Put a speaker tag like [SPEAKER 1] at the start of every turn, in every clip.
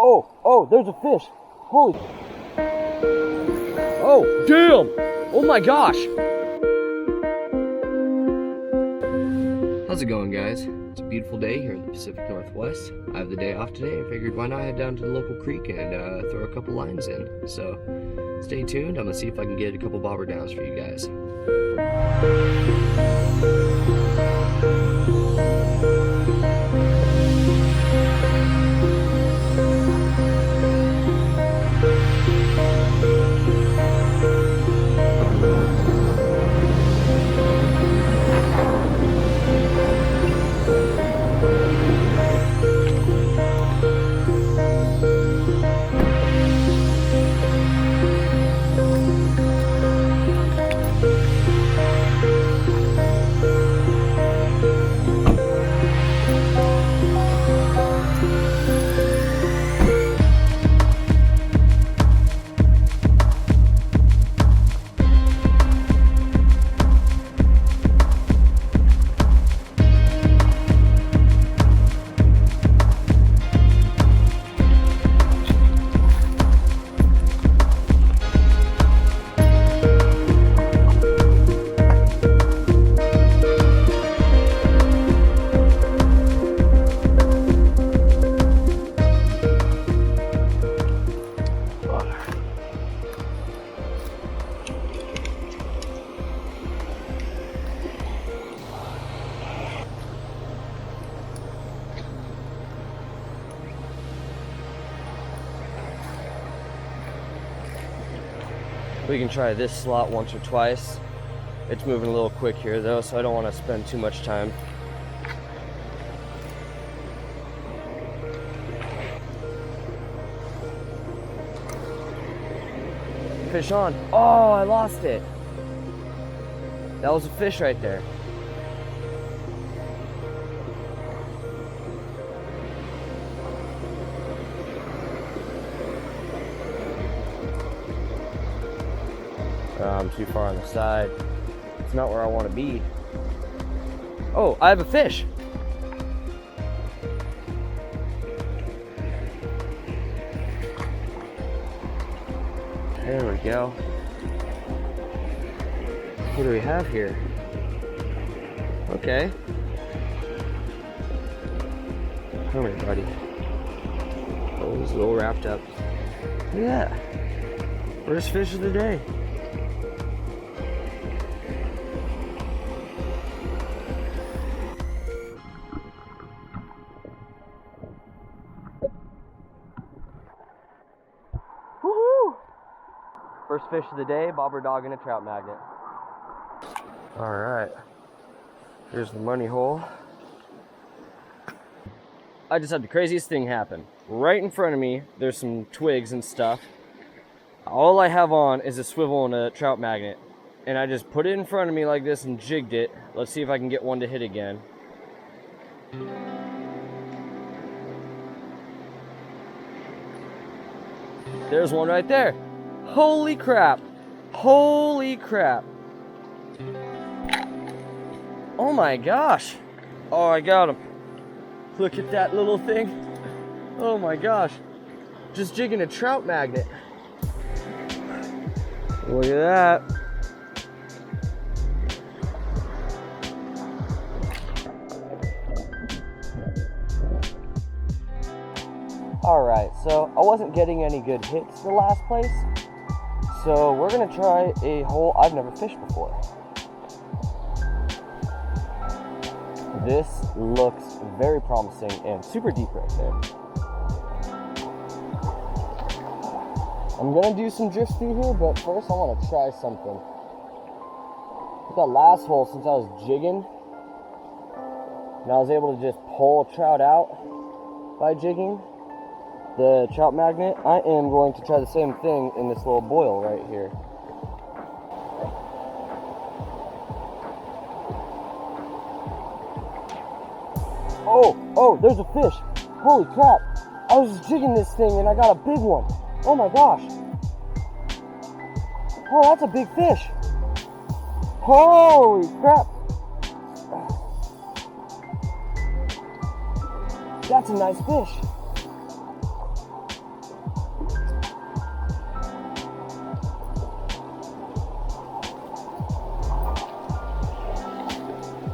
[SPEAKER 1] Oh, there's a fish. Holy. Oh, damn. Oh my gosh.
[SPEAKER 2] How's it going, guys? It's a beautiful day here in the Pacific Northwest. I have the day off today. I figured why not head down to the local creek and throw a couple lines in. So stay tuned. I'm gonna see if I can get a couple bobber downs for you guys.
[SPEAKER 1] We can try this slot once or twice. It's moving a little quick here though, so I don't want to spend too much time. Fish on. Oh, I lost it. That was a fish right there. I'm too far on the side. It's not where I want to be. Oh, I have a fish. There we go. What do we have here? Okay. Come here, buddy. Oh, he's a little wrapped up. Look at that. First fish of the day. First fish of the day, bobber dog and a trout magnet. All right, here's the money hole. I just had the craziest thing happen. Right in front of me, there's some twigs and stuff. All I have on is a swivel and a trout magnet. And I just put it in front of me like this and jigged it. Let's see if I can get one to hit again. There's one right there. Holy crap. Holy crap. Oh my gosh. Oh, I got him. Look at that little thing. Oh my gosh. Just jigging a trout magnet. Look at that. Alright, so I wasn't getting any good hits the last place. So we're gonna try a hole I've never fished before. This looks very promising and super deep right there. I'm gonna do some drift through here, but first I wanna try something. With that last hole, since I was jigging, and I was able to just pull trout out by jigging the trout magnet, I am going to try the same thing in this little boil right here. Oh, there's a fish. Holy crap. I was just jigging this thing and I got a big one. Oh my gosh. Oh, that's a big fish. Holy crap. That's a nice fish.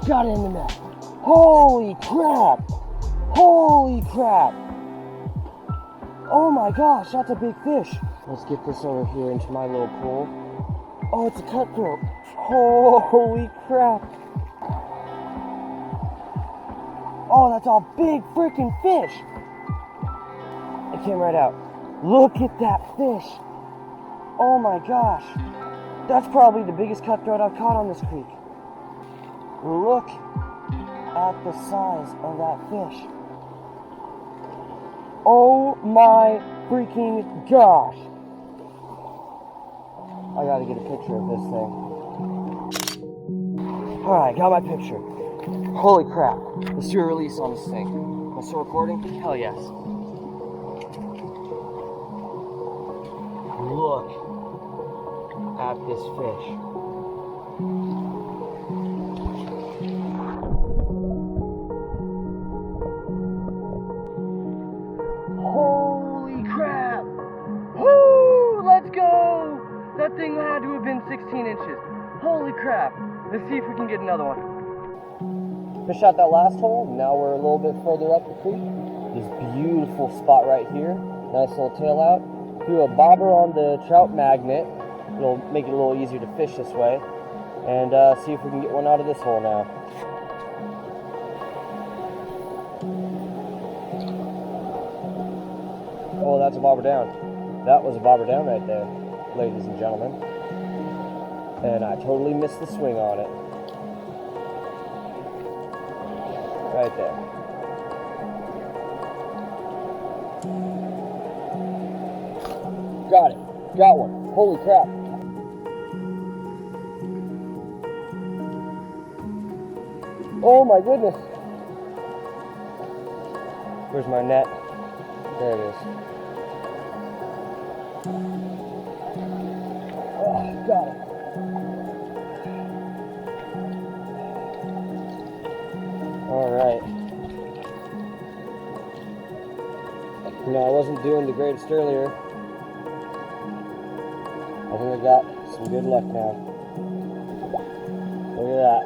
[SPEAKER 1] Got it in the net. Holy crap! Holy crap! Oh my gosh, that's a big fish. Let's get this over here into my little pool. Oh, it's a cutthroat. Holy crap. Oh, that's a big freaking fish. It came right out. Look at that fish. Oh my gosh. That's probably the biggest cutthroat I've caught on this creek. Look at the size of that fish. Oh my freaking gosh. I gotta get a picture of this thing. Alright, got my picture. Holy crap. Let's do a release on this thing. Am I still recording? Hell yes. Look at this fish. Holy crap! Woo! Let's go! That thing had to have been 16 inches. Holy crap! Let's see if we can get another one. Fish out that last hole. Now we're a little bit further up the creek. This beautiful spot right here. Nice little tail out. Threw a bobber on the trout magnet. It'll make it a little easier to fish this way. And see if we can get one out of this hole now. Oh, that's a bobber down. That was a bobber down right there, ladies and gentlemen. And I totally missed the swing on it. Right there. Got it. Got one. Holy crap. Oh my goodness. Where's my net? There it is. Oh, got it. All right. You know, I wasn't doing the greatest earlier. I think I got some good luck now. Look at that.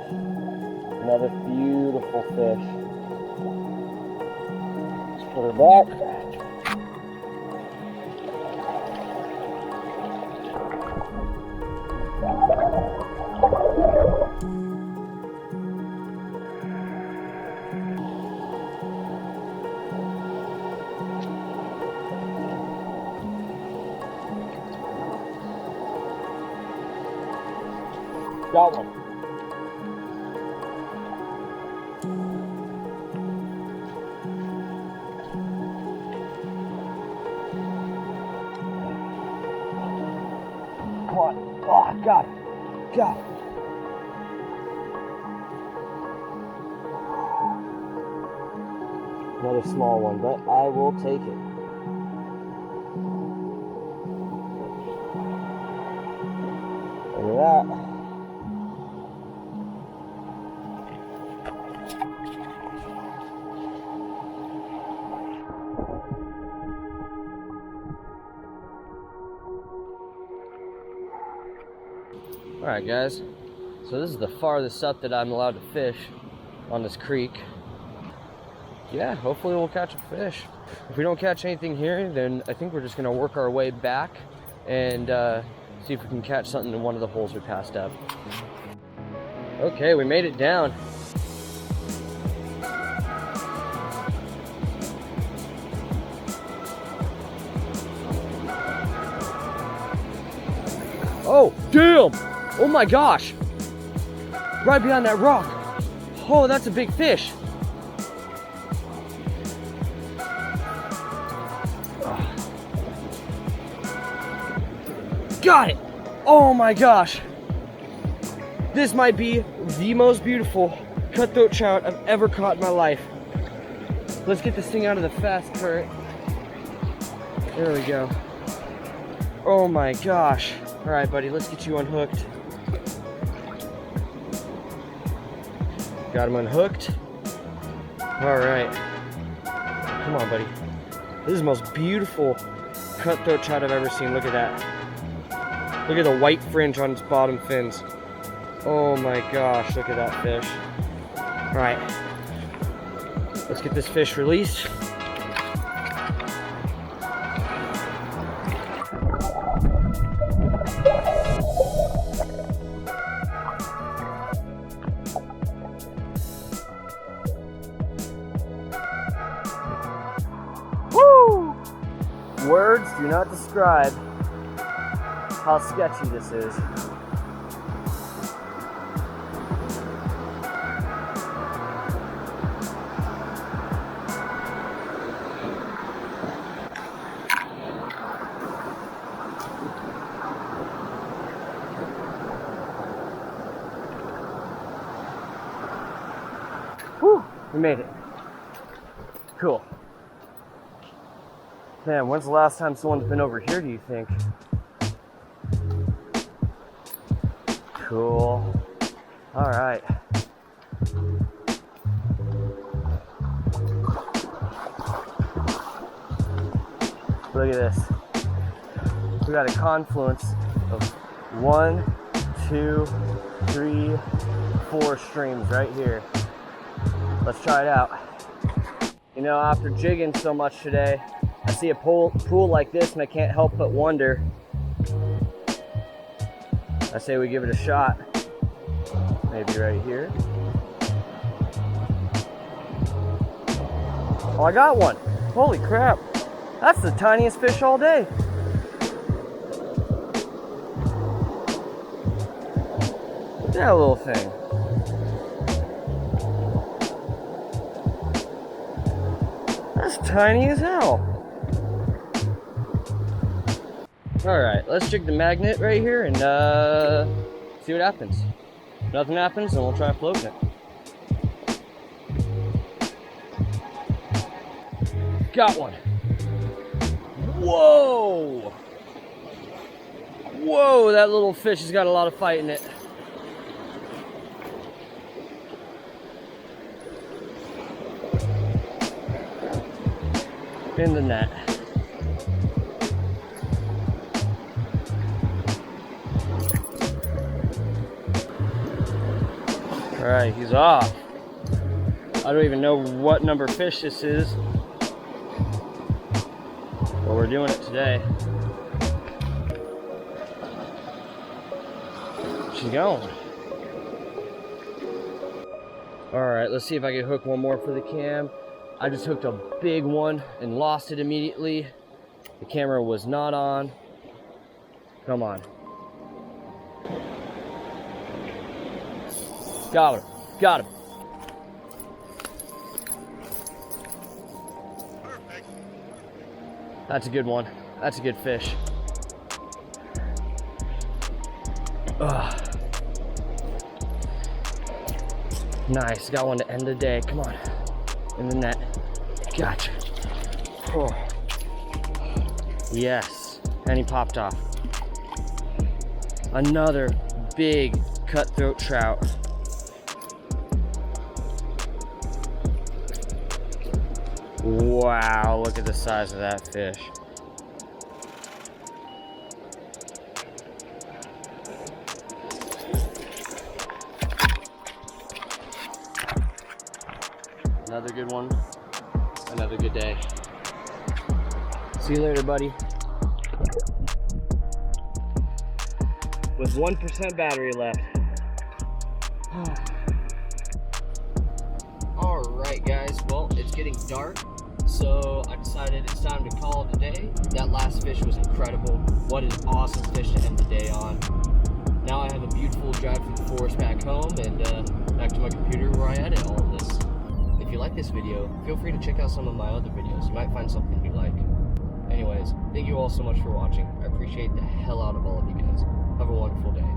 [SPEAKER 1] Another beautiful fish. Let's put her back. Got one. Come on. Oh, got it. Got it. Another small one, but I will take it. Look at that. Alright guys, so this is the farthest up that I'm allowed to fish on this creek. Yeah, hopefully we'll catch a fish. If we don't catch anything here, then I think we're just going to work our way back and see if we can catch something in one of the holes we passed up. Okay, we made it down. Oh, damn! Oh my gosh! Right behind that rock. Oh, that's a big fish. Got it! Oh my gosh! This might be the most beautiful cutthroat trout I've ever caught in my life. Let's get this thing out of the fast current. There we go. Oh my gosh. Alright, buddy, let's get you unhooked. Got him unhooked. Alright. Come on, buddy. This is the most beautiful cutthroat trout I've ever seen. Look at that. Look at the white fringe on its bottom fins. Oh my gosh, look at that fish. All right, let's get this fish released. Woo! Words do not describe how sketchy this is. Whew, we made it. Cool. Man, when's the last time someone's been over here, do you think? Cool. All right. Look at this. We got a confluence of 1, 2, 3, 4 streams right here. Let's try it out. You know, after jigging so much today, I see a pool like this and I can't help but wonder. I say we give it a shot. Maybe right here. Oh, I got one. Holy crap. That's the tiniest fish all day. Look at that little thing. That's tiny as hell. Alright, let's jig the magnet right here and see what happens. If nothing happens, then we'll try floating it. Got one. Whoa! Whoa, that little fish has got a lot of fight in it. In the net. All right, he's off. I don't even know what number fish this is, but we're doing it today. She's going. All right, let's see if I can hook one more for the cam. I just hooked a big one and lost it immediately. The camera was not on. Come on. Got him. Got him.
[SPEAKER 3] Perfect.
[SPEAKER 1] That's a good one. That's a good fish. Ugh. Nice. Got one to end the day. Come on. In the net. Gotcha. Oh. Yes. And he popped off. Another big cutthroat trout. Wow, look at the size of that fish. Another good one. Another good day. See you later, buddy. With 1% battery left. Alright guys, well, it's getting dark, so I decided it's time to call it a day. That last fish was incredible. What an awesome fish to end the day on. Now I have a beautiful drive through the forest back home and back to my computer where I edit all of this. If you like this video, feel free to check out some of my other videos. You might find something you like. Anyways, thank you all so much for watching. I appreciate the hell out of all of you guys. Have a wonderful day.